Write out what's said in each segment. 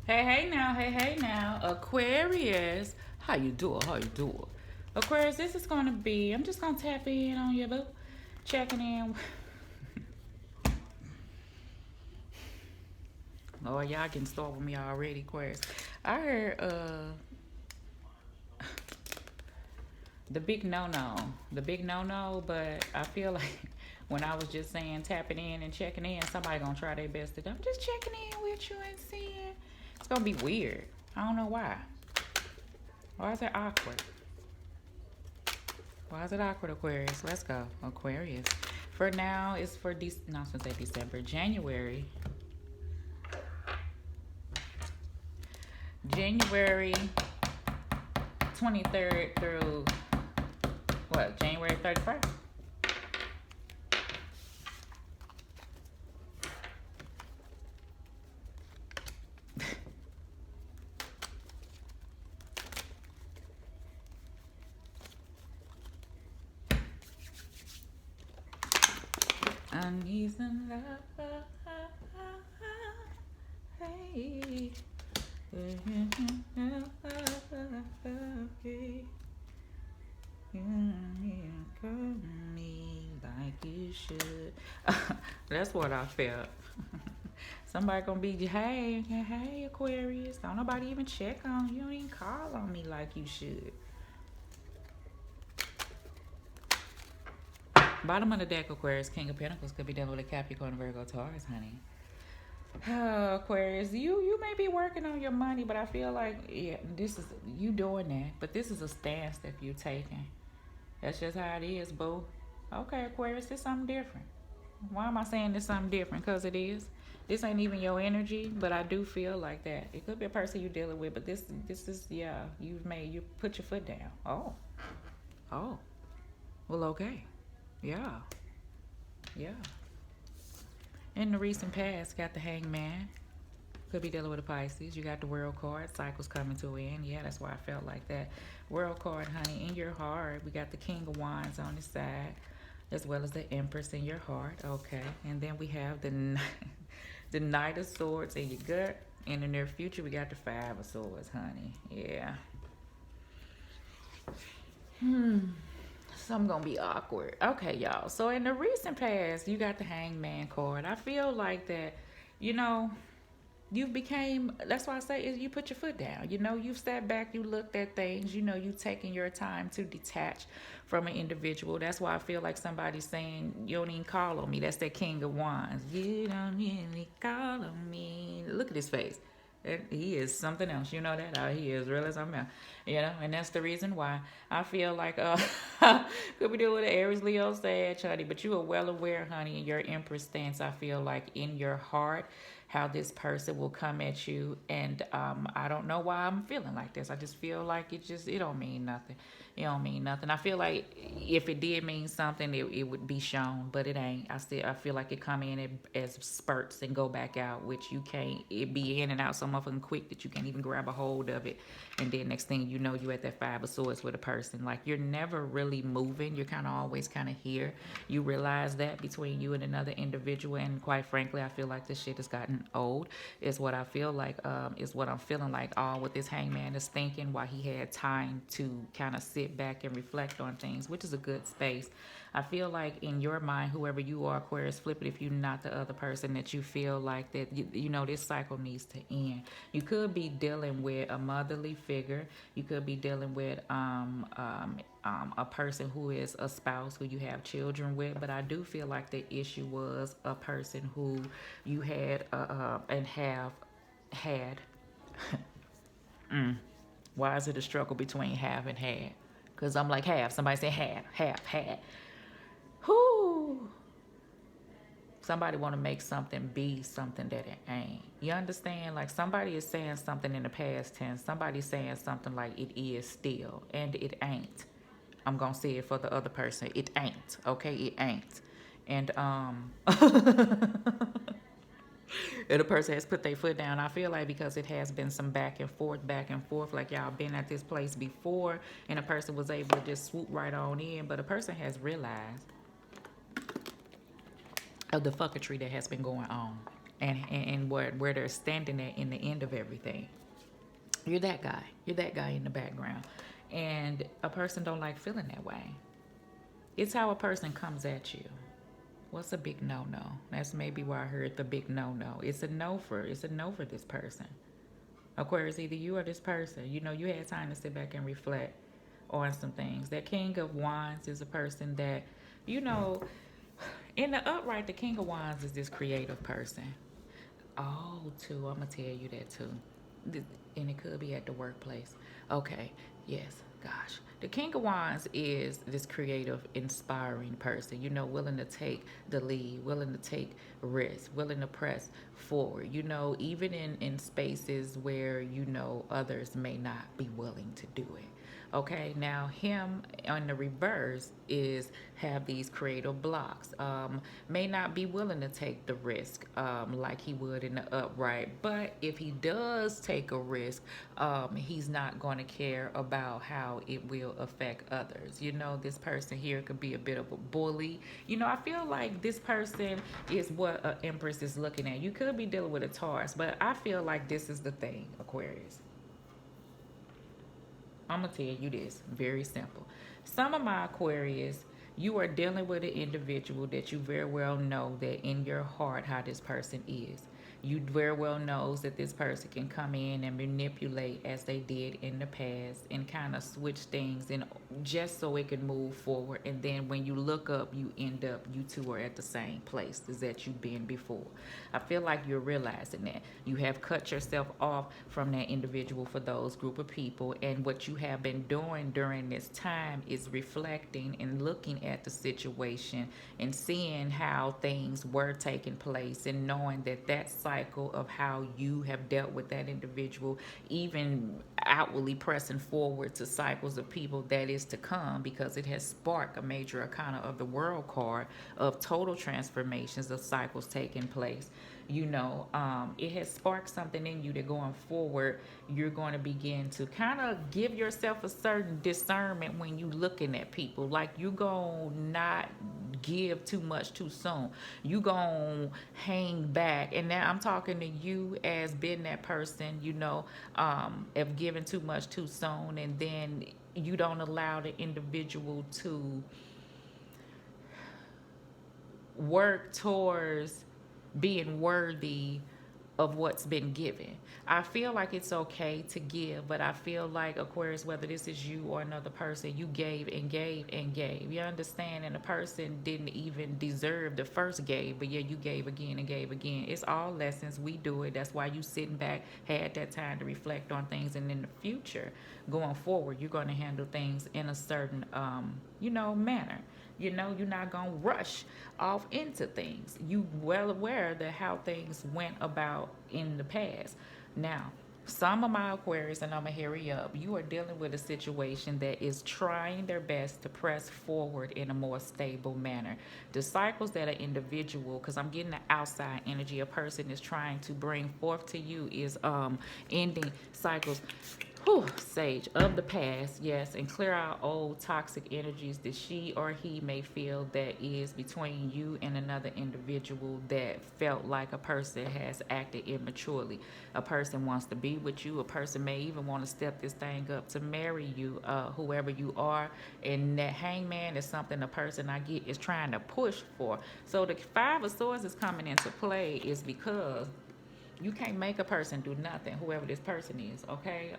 Hey now, Aquarius. How you doing? How you doing? Aquarius, this is gonna be. I'm just gonna tap in on you, boo. Checking in. Oh, y'all can start with me already, Aquarius. I heard the big no, but I feel like when I was just saying tapping in and checking in, somebody gonna try their best to. I'm just checking in with you and seeing. It's gonna be weird. I don't know why. Why is it awkward? Why is it awkward, Aquarius? Let's go, Aquarius. For now, it's for no, I was gonna say December, January 23rd through what? January 31st. I need some love. Hey. Me like you should. That's what I felt. Somebody gonna be, hey, Aquarius. Don't nobody even check on you. You don't even call on me like you should. Bottom of the deck, Aquarius, King of Pentacles could be dealing with a Capricorn, Virgo, Taurus, honey. Aquarius, you may be working on your money, but I feel like this is you doing that. But this is a stance that you're taking. That's just how it is, boo. Okay, Aquarius, it's something different. Why am I saying this something different? Because it is. This ain't even your energy, but I do feel like that. It could be a person you're dealing with, but this is you put your foot down. Oh, well, okay, yeah, yeah. In the recent past, got the Hangman. Could be dealing with a Pisces. You got the World card. Cycles coming to an end. Yeah, that's why I felt like that. World card, honey. In your heart, we got the King of Wands on the side, as well as the Empress in your heart. Okay, and then we have the Knight of Swords in your gut. In the near future, we got the Five of Swords, honey. Yeah. Some gonna be awkward. Okay, y'all. So in the recent past, you got the Hangman card. I feel like that, you know, you became. That's why I say is you put your foot down. You know, you've sat back, you looked at things. You know, you taking your time to detach from an individual. That's why I feel like somebody's saying you don't even call on me. That's that King of Wands. You don't really call on me. Look at his face. He is something else, you know that. He is real as I'm, and that's the reason why I feel like could be dealing with an Aries, Leo, Sag, honey. But you are well aware, honey, in your Empress stance. I feel like in your heart, how this person will come at you, and I don't know why I'm feeling like this. I just feel like it don't mean nothing. It don't mean nothing. I feel like if it did mean something, it would be shown, but it ain't. I feel like it come in as spurts and go back out, which you can't. It be in and out so motherfucking quick that you can't even grab a hold of it. And then next thing you know, you at that Five of Swords with a person. Like you're never really moving. You're kind of always kind of here. You realize that between you and another individual, and quite frankly, I feel like this shit has gotten old. Is what I feel like. Is what I'm feeling like. All what this Hangman is thinking while he had time to kind of sit back and reflect on things, which is a good space. I feel like in your mind, whoever you are, Aquarius, flip it if you're not the other person, that you feel like that, you know, this cycle needs to end. You could be dealing with a motherly figure. You could be dealing with a person who is a spouse who you have children with. But I do feel like the issue was a person who you had and have had. Why is it a struggle between have and had? Because I'm like, have. Somebody say have, had. Whoo! Somebody want to make something be something that it ain't. You understand? Like somebody is saying something in the past tense. Somebody's saying something like it is still, and it ain't. I'm gonna say it for the other person. It ain't. Okay, it ain't. And and the person has put their foot down. I feel like because it has been some back and forth, like y'all been at this place before, and a person was able to just swoop right on in, but a person has realized of the fucketry that has been going on. and where they're standing at in the end of everything. You're that guy. You're that guy in the background. And a person don't like feeling that way. It's how a person comes at you. What's a big no-no? That's maybe why I heard the big no-no. It's a no for this person. Aquarius, either you or this person. You know, you had time to sit back and reflect on some things. That King of Wands is a person that, you know, in the upright, the King of Wands is this creative person. Oh, too. I'm going to tell you that too. And it could be at the workplace. Okay, yes, gosh. The King of Wands is this creative, inspiring person, you know, willing to take the lead, willing to take risks, willing to press forward, you know, even in spaces where, you know, others may not be willing to do it. Okay, now him on the reverse is have these creative blocks. May not be willing to take the risk like he would in the upright, but if he does take a risk, he's not going to care about how it will affect others. You know, this person here could be a bit of a bully. You know, I feel like this person is what an Empress is looking at. You could be dealing with a Taurus, but I feel like this is the thing, Aquarius. I'm going to tell you this, very simple. Some of my Aquarius, you are dealing with an individual that you very well know that in your heart how this person is. You very well knows that this person can come in and manipulate as they did in the past and kind of switch things and just so it can move forward. And then when you look up, you end up, you two are at the same place as that you've been before. I feel like you're realizing that. You have cut yourself off from that individual for those group of people. And what you have been doing during this time is reflecting and looking at the situation and seeing how things were taking place and knowing that that cycle of how you have dealt with that individual, even outwardly pressing forward to cycles of people that is to come, because it has sparked a major arcana of the world card of total transformations of cycles taking place. You know, it has sparked something in you that going forward, you're going to begin to kind of give yourself a certain discernment when you looking at people. Like you going to not give too much too soon. You going to hang back. And now I'm talking to you as being that person, you know, of giving too much too soon. And then you don't allow the individual to work towards being worthy of what's been given. I feel like it's okay to give, but I feel like, Aquarius, whether this is you or another person, you gave and gave and gave. You understand? And the person didn't even deserve the first gave, but yeah, you gave again and gave again. It's all lessons. We do it. That's why you sitting back, had that time to reflect on things. And in the future, going forward, you're going to handle things in a certain, you know, manner. You know, you're not going to rush off into things. You well aware that how things went about in the past. Now, some of my Aquarius, and I'm going to hurry up, you are dealing with a situation that is trying their best to press forward in a more stable manner. The cycles that are individual, because I'm getting the outside energy a person is trying to bring forth to you is ending cycles. Sage of the past, yes, and clear out old toxic energies that she or he may feel that is between you and another individual that felt like a person has acted immaturely. A person wants to be with you. A person may even want to step this thing up to marry you, whoever you are. And that hangman is something a person I get is trying to push for. So the Five of Swords is coming into play is because you can't make a person do nothing, whoever this person is, okay?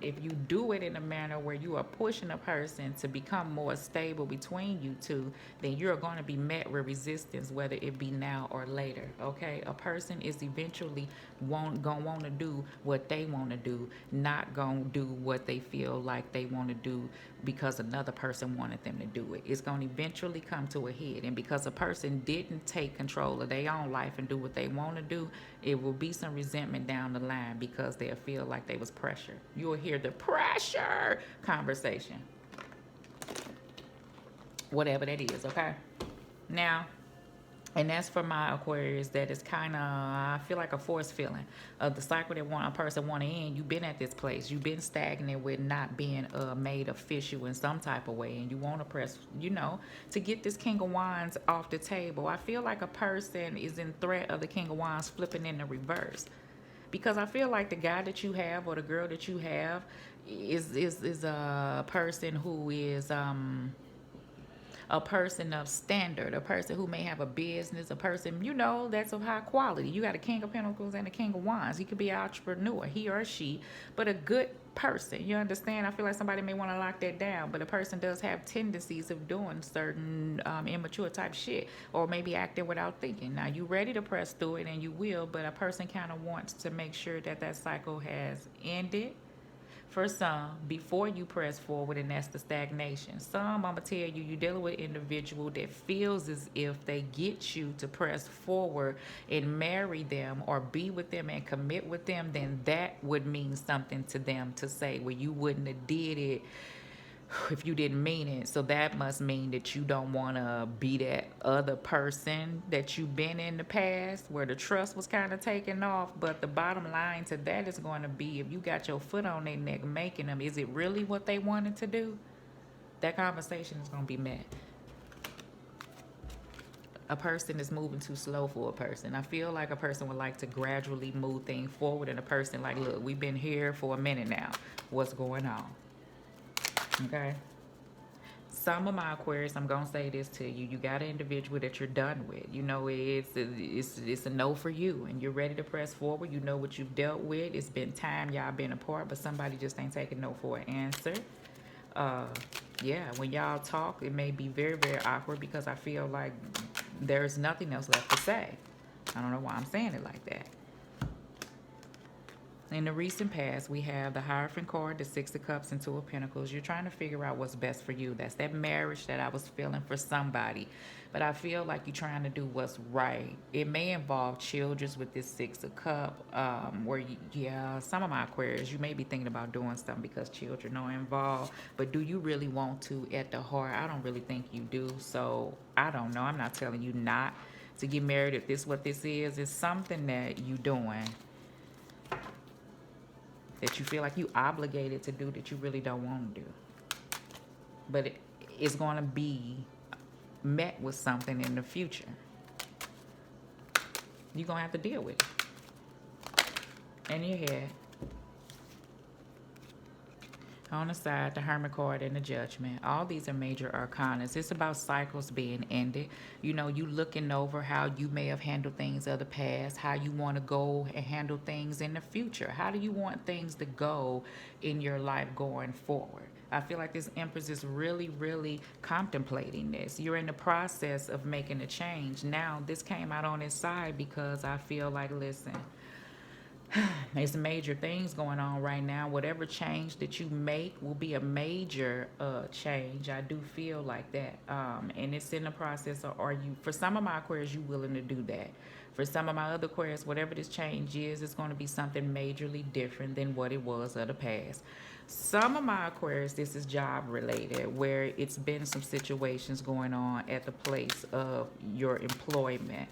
If you do it in a manner where you are pushing a person to become more stable between you two, then you're going to be met with resistance, whether it be now or later, okay? A person is eventually going to want to do what they want to do, not going to do what they feel like they want to do because another person wanted them to do it. It's going to eventually come to a head. And because a person didn't take control of their own life and do what they want to do, it will be some resentment down the line because they'll feel like they was pressured. You'll hear the pressure conversation. Whatever that is, okay? Now, And that's for my Aquarius. That is kind of, I feel like a forced feeling of the cycle that a person want to end. You've been at this place. You've been stagnant with not being made official in some type of way, and you want to press, to get this King of Wands off the table. I feel like a person is in threat of the King of Wands flipping in the reverse, because I feel like the guy that you have or the girl that you have is a person who is a person of standard, a person who may have a business, a person, that's of high quality. You got a King of Pentacles and a King of Wands. He could be an entrepreneur, he or she, but a good person. You understand? I feel like somebody may want to lock that down, but a person does have tendencies of doing certain immature type shit, or maybe acting without thinking. Now, you ready to press through it, and you will, but a person kind of wants to make sure that that cycle has ended for some before you press forward, and that's the stagnation. Some, I'm gonna tell you, you're dealing with an individual that feels as if they get you to press forward and marry them or be with them and commit with them, then that would mean something to them to say, well, you wouldn't have did it if you didn't mean it. So that must mean that you don't want to be that other person that you've been in the past, where the trust was kind of taken off. But the bottom line to that is going to be, if you got your foot on their neck making them, is it really what they wanted to do? That conversation is going to be met. A person is moving too slow for a person. I feel like a person would like to gradually move things forward, and a person like, look, we've been here for a minute now. What's going on? Okay. Some of my Aquarius, I'm gonna say this to you. You got an individual that you're done with. It's a no for you, and you're ready to press forward. You know what you've dealt with. It's been time y'all been apart, but somebody just ain't taking no for an answer. Yeah, when y'all talk, it may be very, very awkward, because I feel like there's nothing else left to say. I don't know why I'm saying it like that. In the recent past, we have the Hierophant card, the Six of Cups, and Two of Pentacles. You're trying to figure out what's best for you. That's that marriage that I was feeling for somebody. But I feel like you're trying to do what's right. It may involve children with this Six of Cups, some of my Aquarius, you may be thinking about doing something because children are involved. But do you really want to at the heart? I don't really think you do. So I don't know. I'm not telling you not to get married if this is what this is. It's something that you're doing that you feel like you obligated to do that you really don't want to do. But it's going to be met with something in the future. You're going to have to deal with it. In your head. On the side, the Hermit card and the Judgment. All these are major arcanas. It's about cycles being ended. You looking over how you may have handled things of the past, how you want to go and handle things in the future. How do you want things to go in your life going forward? I feel like this Empress is really, really contemplating this. You're in the process of making a change. Now, this came out on its side because I feel like, listen, there's major things going on right now. Whatever change that you make will be a major change. I do feel like that. And it's in the process of, for some of my Aquarius, you willing to do that. For some of my other Aquarius, whatever this change is, it's going to be something majorly different than what it was of the past. Some of my Aquarius, this is job related, where it's been some situations going on at the place of your employment.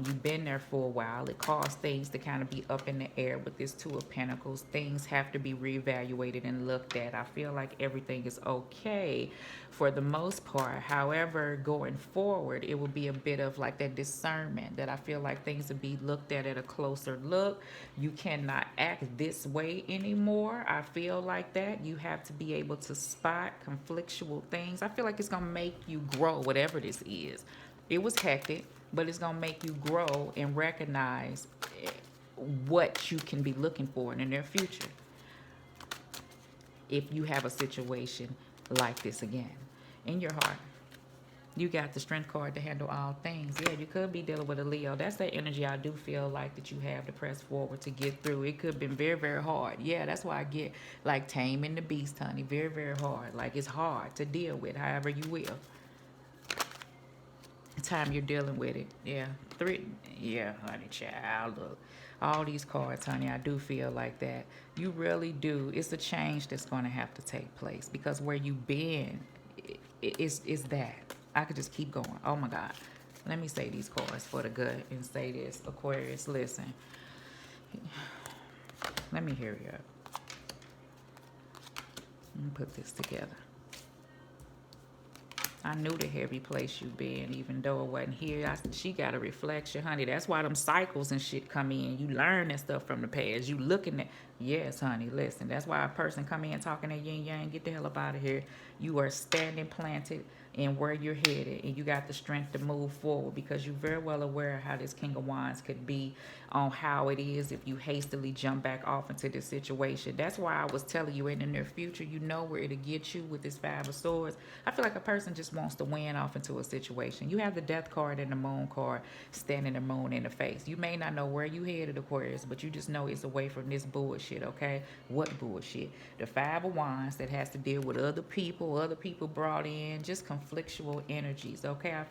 You've been there for a while. It caused things to kind of be up in the air with this Two of Pentacles. Things have to be reevaluated and looked at. I feel like everything is okay for the most part. However, going forward, it will be a bit of like that discernment that I feel like things will be looked at a closer look. You cannot act this way anymore. I feel like that. You have to be able to spot conflictual things. I feel like it's going to make you grow, whatever this is. It was hectic, but it's going to make you grow and recognize what you can be looking for in the near future if you have a situation like this again. In your heart, you got the Strength card to handle all things. Yeah, you could be dealing with a Leo. That's that energy I do feel like that you have to press forward to get through. It could have been very, very hard. Yeah, that's why I get like taming the beast, honey. Very, very hard. Like it's hard to deal with, however you will. Time you're dealing with it. Yeah. Honey child, look, all these cards, honey, I do feel like that. You really do. It's a change that's going to have to take place, because where you've been is that. I could just keep going. Oh my God. Let me say these cards for the good and say this. Aquarius, listen. Let me hear you up. Let me put this together. I knew the heavy place you been, even though it wasn't here. She got a reflection, honey. That's why them cycles and shit come in. You learn that stuff from the past. You looking at, yes, honey, listen. That's why a person come in talking that yin yang, get the hell up out of here. You are standing planted in where you're headed, and you got the strength to move forward because you're very well aware of how this King of Wands could be on how it is if you hastily jump back off into this situation. That's why I was telling you in the near future, you know where it'll get you with this Five of Swords. I feel like a person just wants to win off into a situation. You have the Death card and the Moon card standing the moon in the face. You may not know where you headed, Aquarius, but you just know it's away from this bullshit, okay? What bullshit? The Five of Wands that has to deal with other people brought in, just conflictual energies, okay?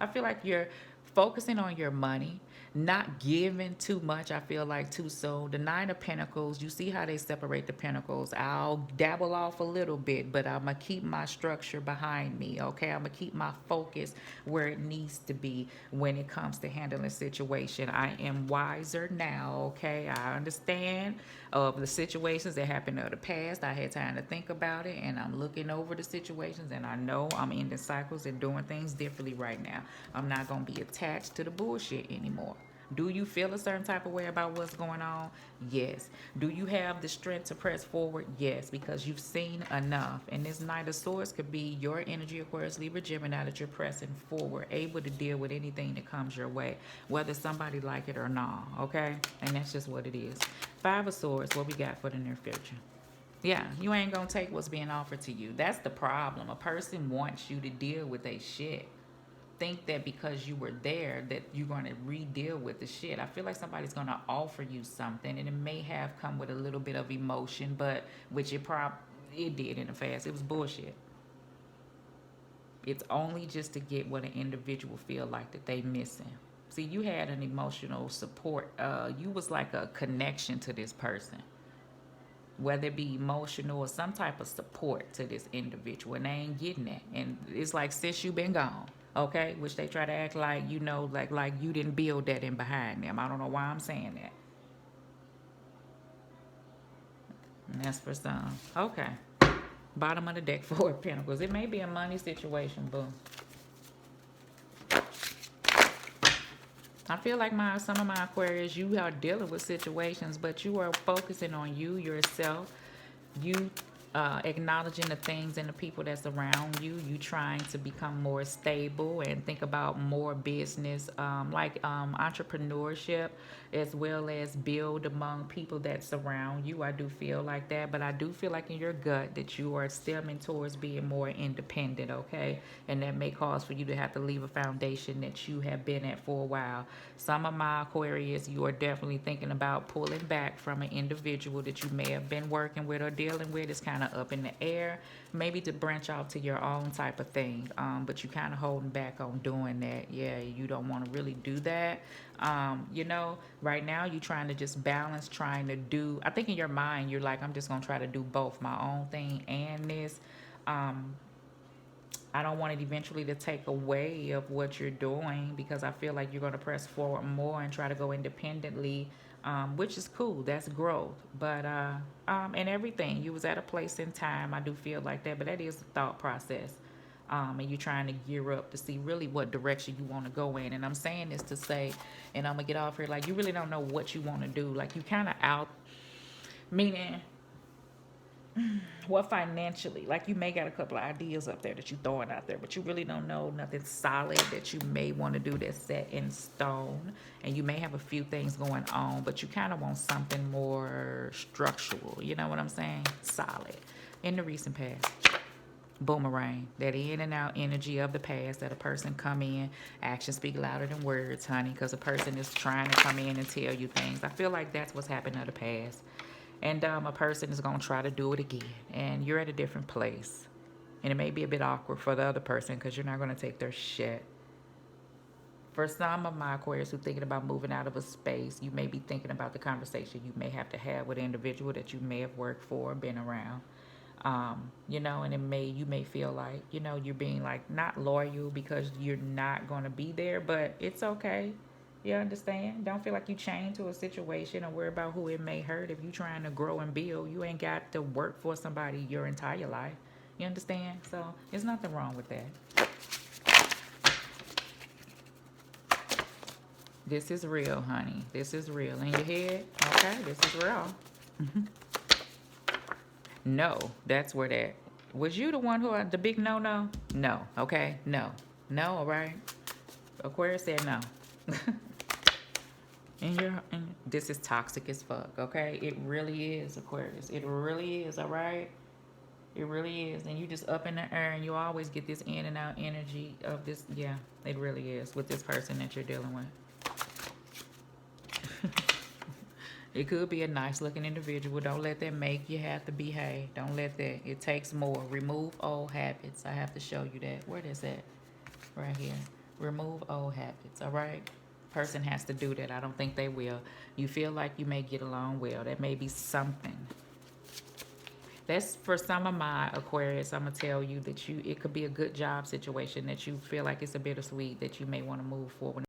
I feel like you're focusing on your money, not giving too much, I feel like, too soon. The Nine of Pentacles, you see how they separate the pentacles. I'll dabble off a little bit, but I'm going to keep my structure behind me, okay? I'm going to keep my focus where it needs to be when it comes to handling situation. I am wiser now, okay? I understand of the situations that happened in the past. I had time to think about it, and I'm looking over the situations, and I know I'm ending cycles and doing things differently right now. I'm not going to be attached to the bullshit anymore. Do you feel a certain type of way about what's going on? Yes. Do you have the strength to press forward? Yes, because you've seen enough. And this Knight of Swords could be your energy, Aquarius, Libra, Gemini, that you're pressing forward, able to deal with anything that comes your way, whether somebody like it or not, okay? And that's just what it is. Five of Swords, what we got for the near future? Yeah, you ain't gonna take what's being offered to you. That's the problem. A person wants you to deal with their shit. Think that because you were there that you're going to re-deal with the shit. I feel like somebody's going to offer you something, and it may have come with a little bit of emotion, but which it did in the past. It was bullshit. It's only just to get what an individual feel like that they missing. See, you had an emotional support. You was like a connection to this person, whether it be emotional or some type of support to this individual, and they ain't getting that. And it's like, since you been gone, okay, which they try to act like, you know, like you didn't build that in behind them. I don't know why I'm saying that. And that's for some. Okay. Bottom of the deck, Four of Pentacles. It may be a money situation, boo. I feel like some of my Aquarius, you are dealing with situations, but you are focusing on you, yourself, you acknowledging the things and the people that's around you. You trying to become more stable and think about more business, entrepreneurship, as well as build among people that surround you. I do feel like that, but I do feel like in your gut that you are stemming towards being more independent, okay? And that may cause for you to have to leave a foundation that you have been at for a while. Some of my Aquarius, you are definitely thinking about pulling back from an individual that you may have been working with or dealing with. It's kind of up in the air, maybe to branch out to your own type of thing, but you kind of holding back on doing that. Yeah, you don't want to really do that. You know, right now you're trying to just balance, trying to do, I think in your mind you're like, I'm just gonna try to do both my own thing and this. I don't want it eventually to take away of what you're doing, because I feel like you're going to press forward more and try to go independently, which is cool. That's growth. But and everything, you was at a place in time. I do feel like that, but that is a thought process. And you're trying to gear up to see really what direction you want to go in. And I'm saying this to say, and I'm going to get off here, like, you really don't know what you want to do. Like, you kind of out, meaning, well, financially, like, you may got a couple of ideas up there that you throwing out there, but you really don't know nothing solid that you may want to do that's set in stone. And you may have a few things going on, but you kind of want something more structural. You know what I'm saying? Solid. In the recent past, boomerang, that in and out energy of the past, that a person come in, actions speak louder than words, honey, because a person is trying to come in and tell you things. I feel like that's what's happened in the past. And a person is going to try to do it again. And you're at a different place. And it may be a bit awkward for the other person because you're not going to take their shit. For some of my Aquarius who are thinking about moving out of a space, you may be thinking about the conversation you may have to have with an individual that you may have worked for or been around. You know, and you may feel like, you know, you're being like not loyal because you're not going to be there, but it's okay. You understand? Don't feel like you chained to a situation or worry about who it may hurt. If you're trying to grow and build, you ain't got to work for somebody your entire life. You understand? So there's nothing wrong with that. This is real, honey. This is real. In your head, okay, this is real. No, that's where that. Was you the one who had the big no? No, okay, no. No, all right. Aquarius said no. And this is toxic as fuck, okay? It really is, Aquarius. It really is, all right? It really is. And you just up in the air and you always get this in and out energy of this. Yeah, it really is with this person that you're dealing with. It could be a nice looking individual. Don't let that make you have to behave. Don't let that. It takes more. Remove old habits. I have to show you that. Where is that? Right here. Remove old habits, all right? Person has to do that. I don't think they will. You feel like you may get along well. That may be something. That's for some of my Aquarius. I'm going to tell you that it could be a good job situation that you feel like it's a bittersweet that you may want to move forward.